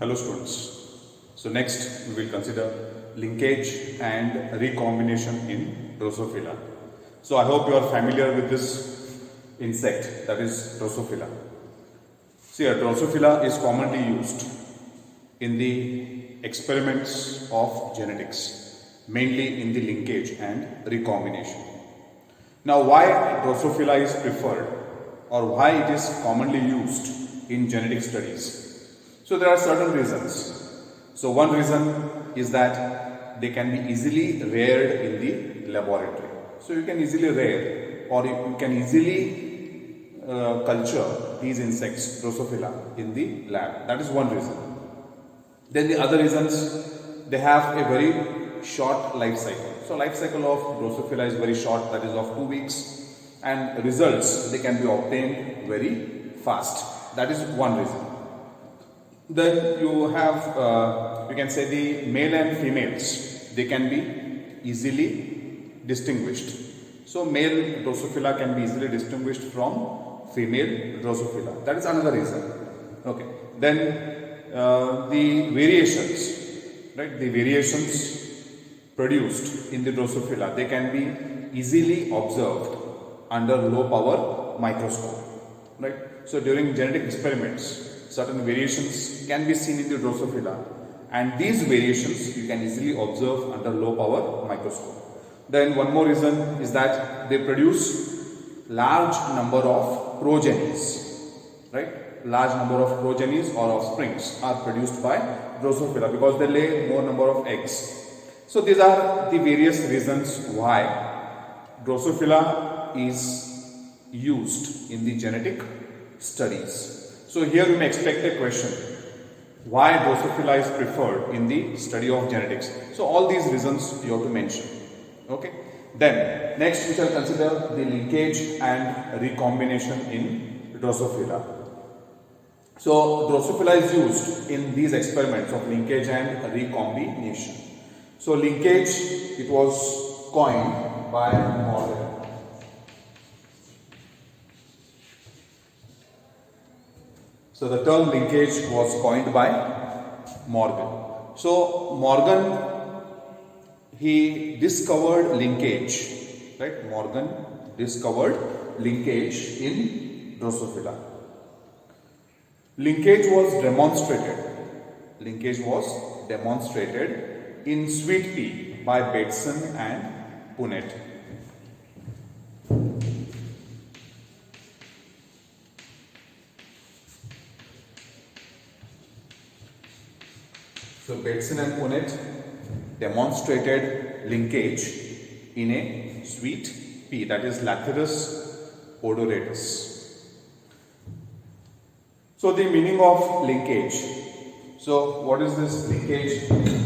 Hello students. So next we will consider linkage and recombination in Drosophila. So I hope you are familiar with this insect, that is Drosophila. See, a Drosophila is commonly used in the experiments of genetics, mainly in the linkage and recombination. Now why Drosophila is preferred or why it is commonly used in genetic studies? So there are certain reasons. So one reason is that they can be easily reared in the laboratory. So you can easily rear or you can easily culture these insects, Drosophila, in the lab. That is one reason. Then the other reasons, they have a very short life cycle. So life cycle of Drosophila is very short, that is of 2 weeks, and results they can be obtained very fast. That is one reason. Then you have, you can say the male and females, they can be easily distinguished. So male Drosophila can be easily distinguished from female Drosophila. That is another reason. Okay. Then the variations, right? The variations produced in the Drosophila, they can be easily observed under low power microscope, right? So during genetic experiments, certain variations can be seen in the Drosophila, and these variations you can easily observe under low power microscope. Then one more reason is that they produce large number of progenies, right? Large number of progenies or offsprings are produced by Drosophila because they lay more number of eggs. So these are the various reasons why Drosophila is used in the genetic studies. So here you may expect a question, why Drosophila is preferred in the study of genetics? So all these reasons you have to mention. Okay. Then next we shall consider the linkage and recombination in Drosophila. So Drosophila is used in these experiments of linkage and recombination. So linkage, it was coined by Morgan. So the term linkage was coined by Morgan. So Morgan, he discovered linkage, right? Morgan discovered linkage in Drosophila. Linkage was demonstrated. Linkage was demonstrated in sweet pea by Bateson and Punnett. So Bateson and Punnett demonstrated linkage in a sweet pea, that is Lathyrus odoratus. So the meaning of linkage. So what is this linkage?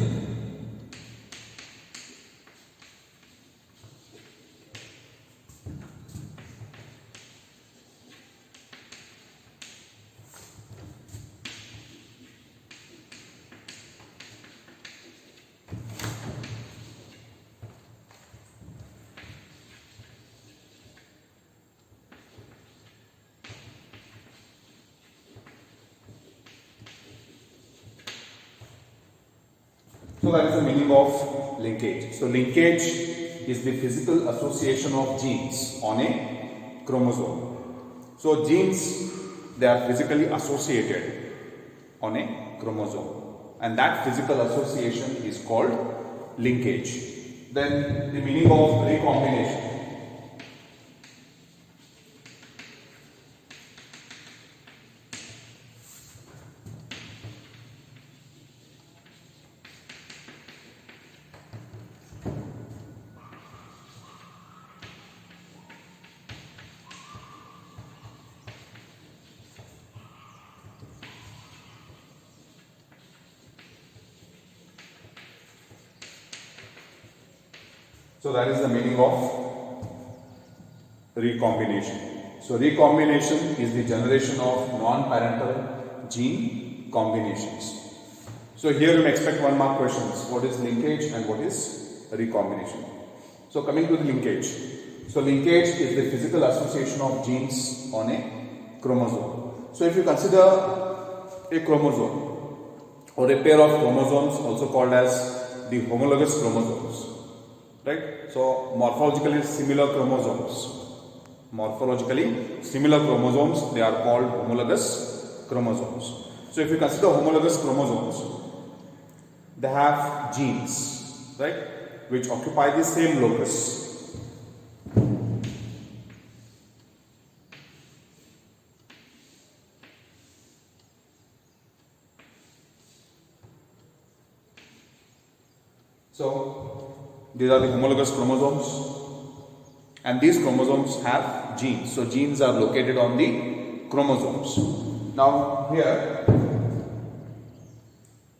So that is the meaning of linkage. So linkage is the physical association of genes on a chromosome. So genes, they are physically associated on a chromosome, and that physical association is called linkage. Then the meaning of recombination. So that is the meaning of recombination. So recombination is the generation of non-parental gene combinations. So here you may expect 1 mark questions. What is linkage and what is recombination? So coming to the linkage. So linkage is the physical association of genes on a chromosome. So if you consider a chromosome, or a pair of chromosomes also called as the homologous chromosomes, right? So morphologically similar chromosomes. Morphologically similar chromosomes, they are called homologous chromosomes. So if you consider homologous chromosomes, they have genes, right, which occupy the same locus. So these are the homologous chromosomes, and these chromosomes have genes. So genes are located on the chromosomes. Now here,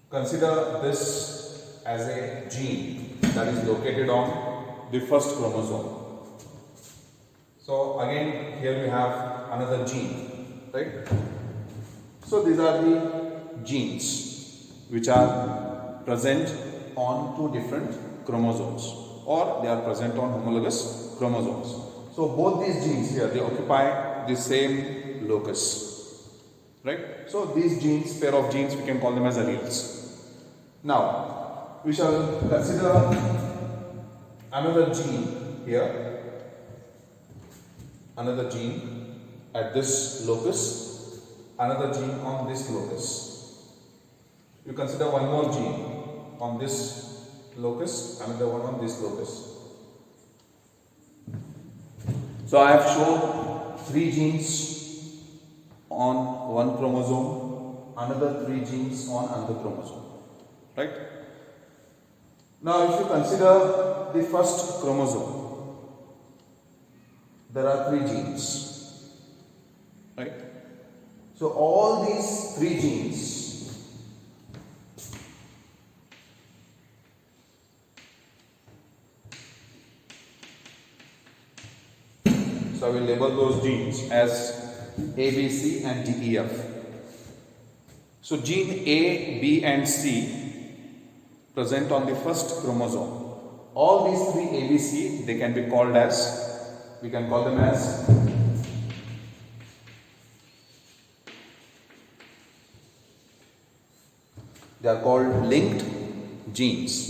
consider this as a gene that is located on the first chromosome. So again here we have another gene, right? So these are the genes which are present on two different chromosomes, or they are present on homologous chromosomes. So both these genes here, they occupy the same locus, right? So these genes, pair of genes, we can call them as alleles. Now we shall consider another gene here, another gene at this locus, another gene on this locus. You consider one more gene on this locus, another one on this locus. So I have shown three genes on one chromosome, another three genes on another chromosome, right? Now if you consider the first chromosome, there are three genes, right? So all these three genes so I will label those genes as A, B, C and D, E, F. So gene A, B and C present on the first chromosome. All these three A, B, C, they can be called as, we can call them as they are called linked genes,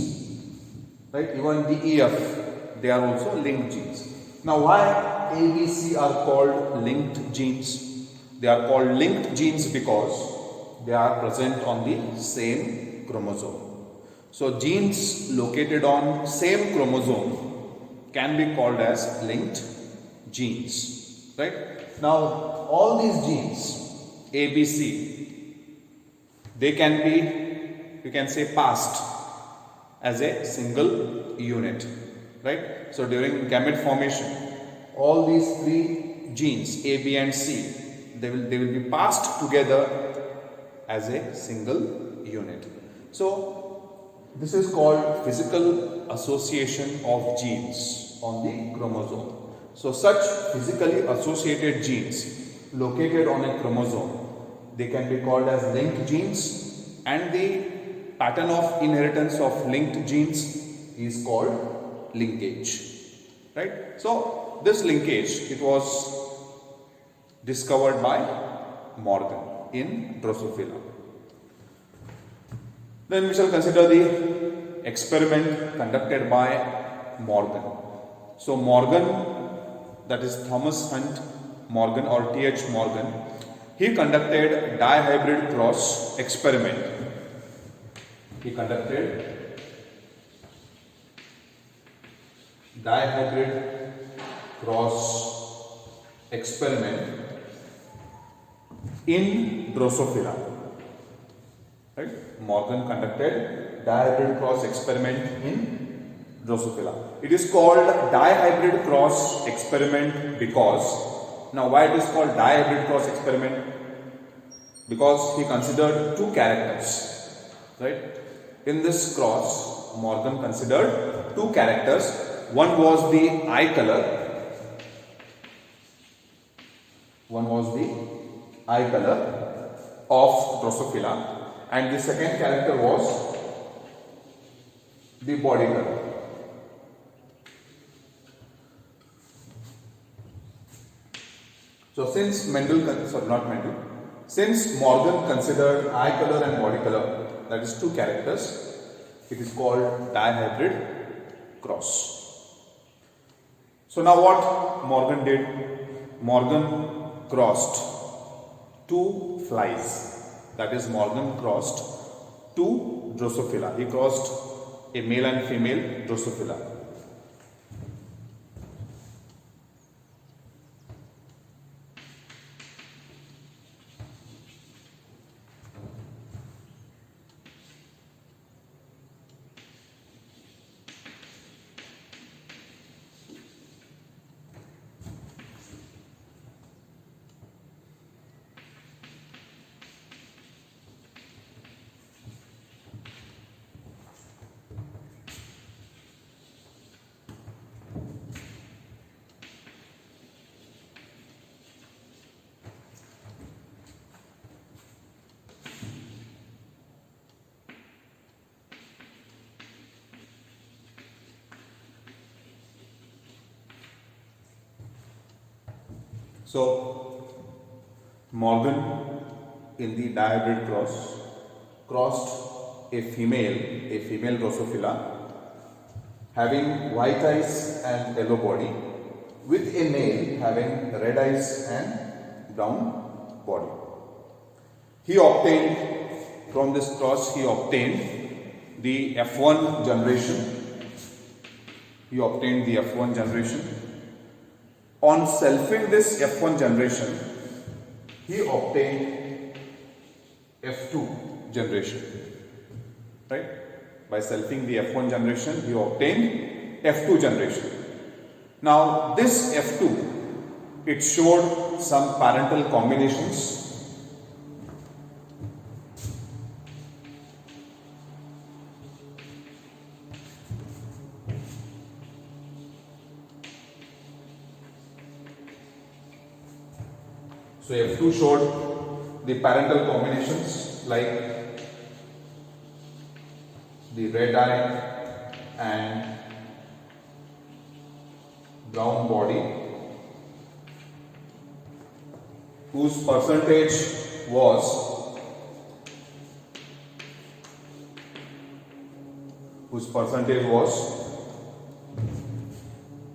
right? Even D, E, F, they are also linked genes. Now why A, B, C are called linked genes? They are called linked genes because they are present on the same chromosome. So genes located on same chromosome can be called as linked genes, right? Now all these genes A, B, C, they can be, you can say, passed as a single unit, right? So during gamete formation, all these three genes A, B and C, they will be passed together as a single unit. So this is called physical association of genes on the chromosome. So such physically associated genes located on a chromosome, they can be called as linked genes, and the pattern of inheritance of linked genes is called linkage, right? So this linkage, it was discovered by Morgan in Drosophila. Then we shall consider the experiment conducted by Morgan. So Morgan, that is Thomas Hunt Morgan or T.H. Morgan, he conducted dihybrid cross experiment. He conducted dihybrid cross experiment in Drosophila. Right? Morgan conducted dihybrid cross experiment in Drosophila. It is called dihybrid cross experiment because, now why it is called dihybrid cross experiment? Because he considered two characters, right? In this cross, Morgan considered two characters. One was the eye color. One was the eye color of Drosophila, and the second character was the body color. So since Mendel, sorry, not Mendel, Since Morgan considered eye color and body color, that is two characters, it is called dihybrid cross. So now what Morgan did? Morgan crossed two flies. That is, Morgan crossed two Drosophila. He crossed a male and female Drosophila. So, Morgan in the dihybrid cross crossed a female Drosophila having white eyes and yellow body with a male having red eyes and brown body. He obtained, from this cross, he obtained the F1 generation. He obtained the F1 generation. On selfing this F1 generation, he obtained F2 generation. Right? By selfing the F1 generation, he obtained F2 generation. Now, this F2, it showed some parental combinations. So F2 showed the parental combinations like the red eye and brown body, whose percentage was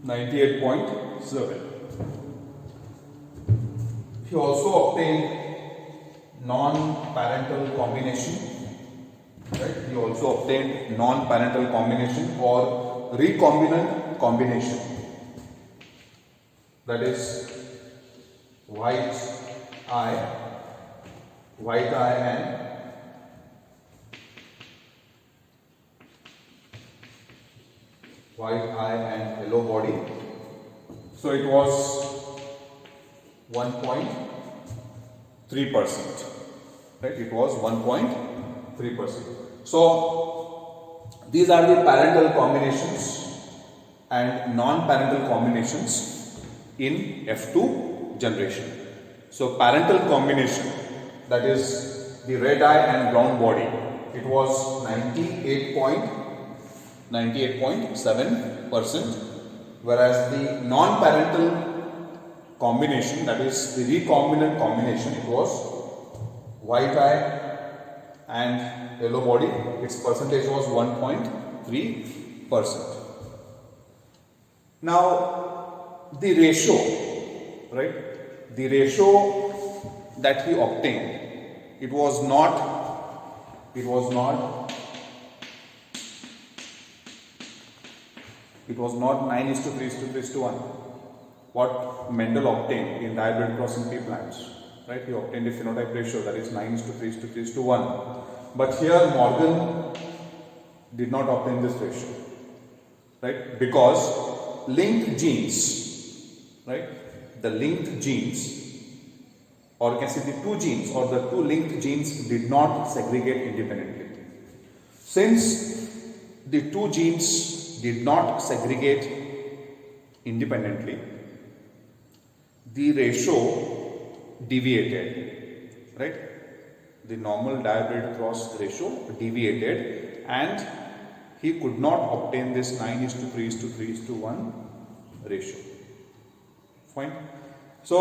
98.7. He also obtained non-parental combination. Right? He also obtained non-parental combination or recombinant combination. That is white eye and yellow body. So it was 1.3%. Right? It was 1.3%. So these are the parental combinations and non-parental combinations in F2 generation. So parental combination, that is the red eye and brown body, it was 98.7%, whereas the non-parental combination, that is the recombinant combination, it was white eye and yellow body, its percentage was 1.3%. Now the ratio, right? The ratio that he obtained, it was not 9:3:1. What Mendel obtained in dihybrid crossing pea plants, right? He obtained a phenotype ratio that is 9:3:1. But here Morgan did not obtain this ratio, right? Because linked genes, right? The linked genes, or you can say the two genes or the two linked genes, did not segregate independently. Since the two genes did not segregate independently, the ratio deviated, right? The normal dihybrid cross ratio deviated and he could not obtain this 9:3:1 ratio. Fine. So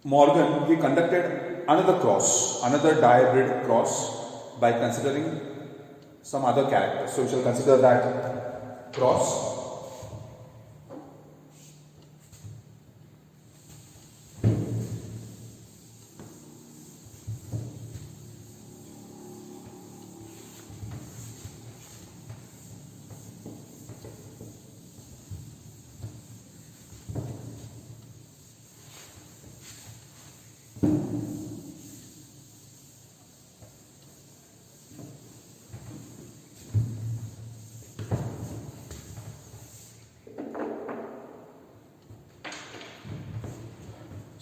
Morgan, he conducted another dihybrid cross by considering some other characters. So we shall consider that cross.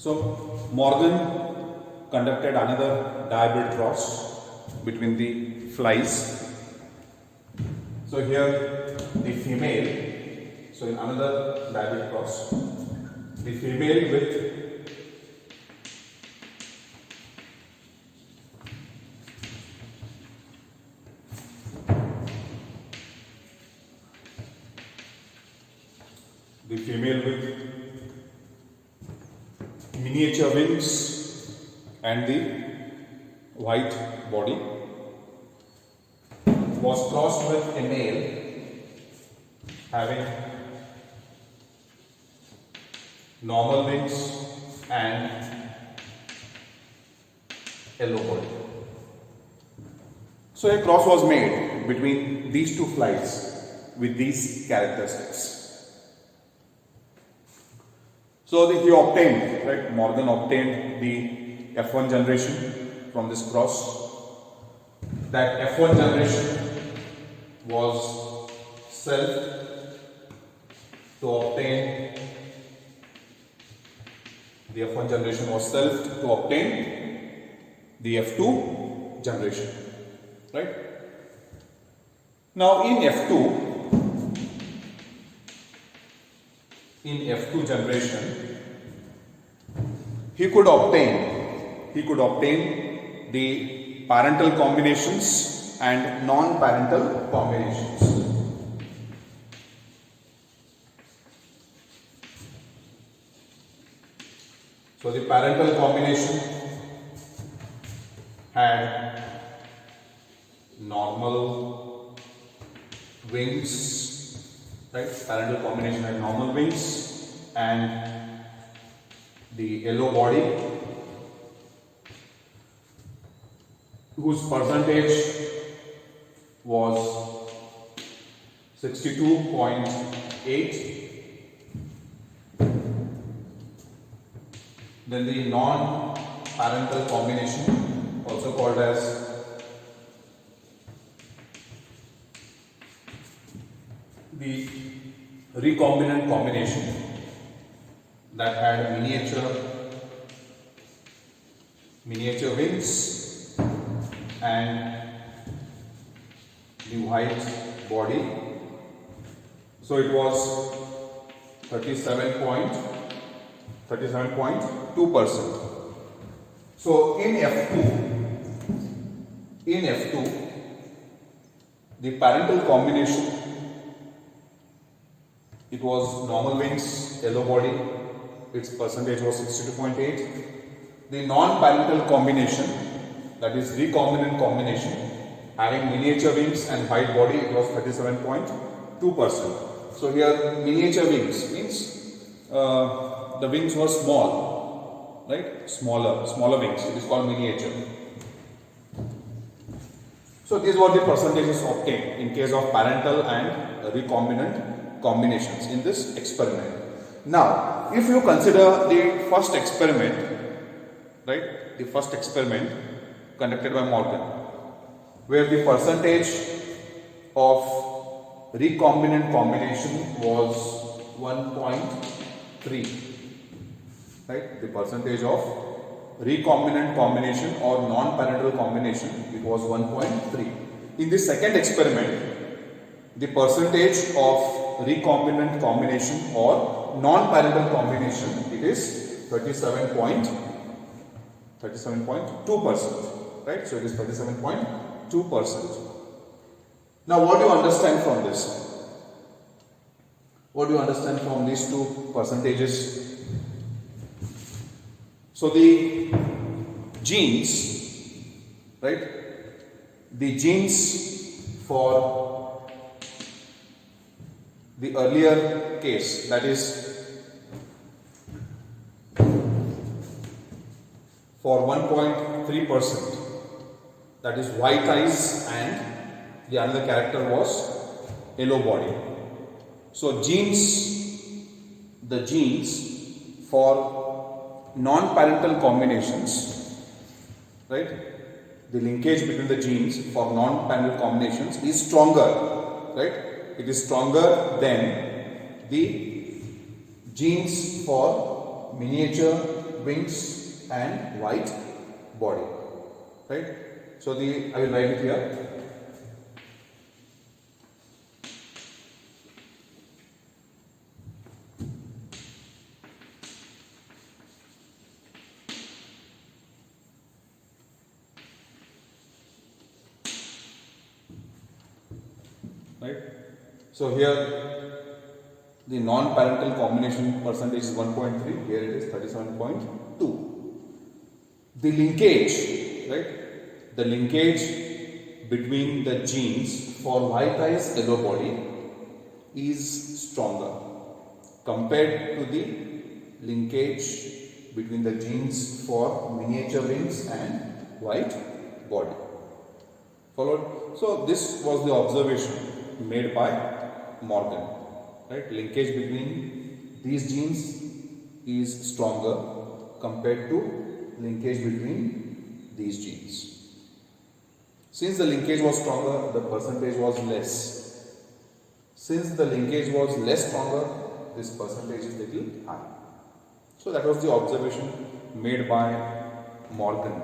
So Morgan conducted another dihybrid cross between the flies. So here the female, so in another dihybrid cross, the female with miniature wings and the white body was crossed with a male having normal wings and yellow body. So a cross was made between these two flies with these characteristics. So he obtained, right, Morgan obtained the F1 generation from this cross. That F1 generation was self to obtain the F1 generation was self to obtain the F2 generation, right? Now in F2 generation, he could obtain the parental combinations and non-parental combinations. So the parental combination had normal wings, right? Parental combination had normal wings and the yellow body, whose percentage was 62.8. Then the non-parental combination, also called as the recombinant combination, that had miniature wings and the white body. So it was 37.2%. So in F2, the parental combination, it was normal wings, yellow body, its percentage was 62.8. The non-parental combination, that is recombinant combination, having miniature wings and white body, it was 37.2%. So here miniature wings means the wings were small, right? Smaller wings. It is called miniature. So these were the percentages obtained in case of parental and recombinant combinations in this experiment. Now, if you consider the first experiment, right? The first experiment conducted by Morgan, where the percentage of recombinant combination was 1.3. Right, the percentage of recombinant combination or non-parental combination, it was 1.3. In the second experiment, the percentage of recombinant combination or non-parental combination, it is 37.2%. Right, so it is 37.2%. Now, what do you understand from this? What do you understand from these two percentages? So the genes, right? The genes for the earlier case, that is for 1.3%, that is white eyes, and the another character was yellow body. So the genes for non-parental combinations, right? The linkage between the genes for non-parental combinations is stronger, right? It is stronger than the genes for miniature wings and white body, right? So I will write it here. Right? So here the non-parental combination percentage is 1.3, here it is 37.2. The linkage, right? The linkage between the genes for white eyes, yellow body is stronger compared to the linkage between the genes for miniature wings and white body. Followed? So this was the observation made by Morgan, right? Linkage between these genes is stronger compared to linkage between these genes. Since the linkage was stronger, the percentage was less. Since the linkage was less stronger, this percentage is little high. So that was the observation made by Morgan,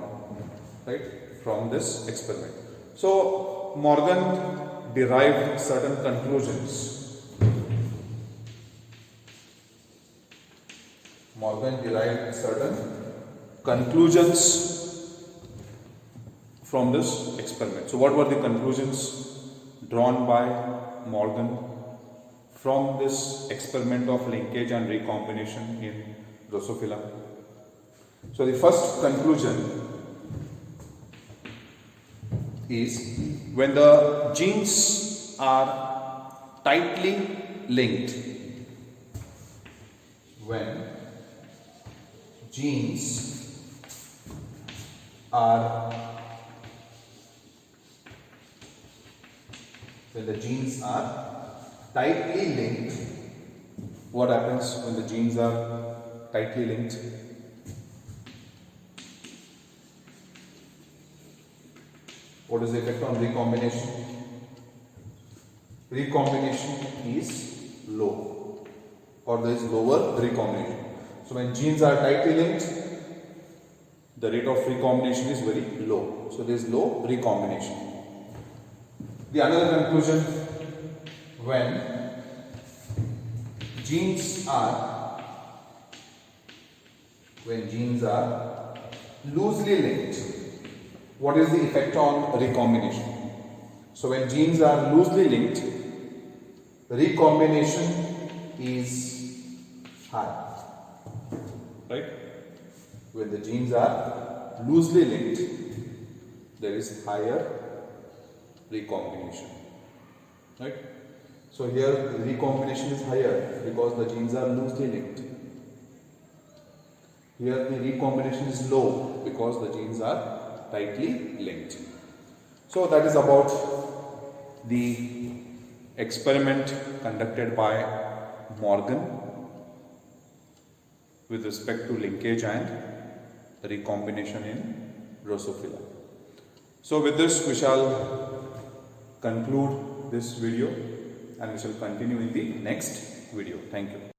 right, from this experiment. So Morgan derived certain conclusions. Morgan derived certain conclusions from this experiment. So what were the conclusions drawn by Morgan from this experiment of linkage and recombination in Drosophila? So the first conclusion is when the genes are tightly linked, when genes are tightly linked, what happens when the genes are tightly linked? What is the effect on recombination? Recombination is low, or there is lower recombination. So when genes are tightly linked, the rate of recombination is very low. So there is low recombination. The another conclusion, when genes are loosely linked, what is the effect on recombination? So when genes are loosely linked, recombination is high, right? When the genes are loosely linked, there is higher recombination, right? So here the recombination is higher because the genes are loosely linked. Here the recombination is low because the genes are tightly linked. So that is about the experiment conducted by Morgan with respect to linkage and recombination in Drosophila. So with this we shall conclude this video and we shall continue in the next video. Thank you.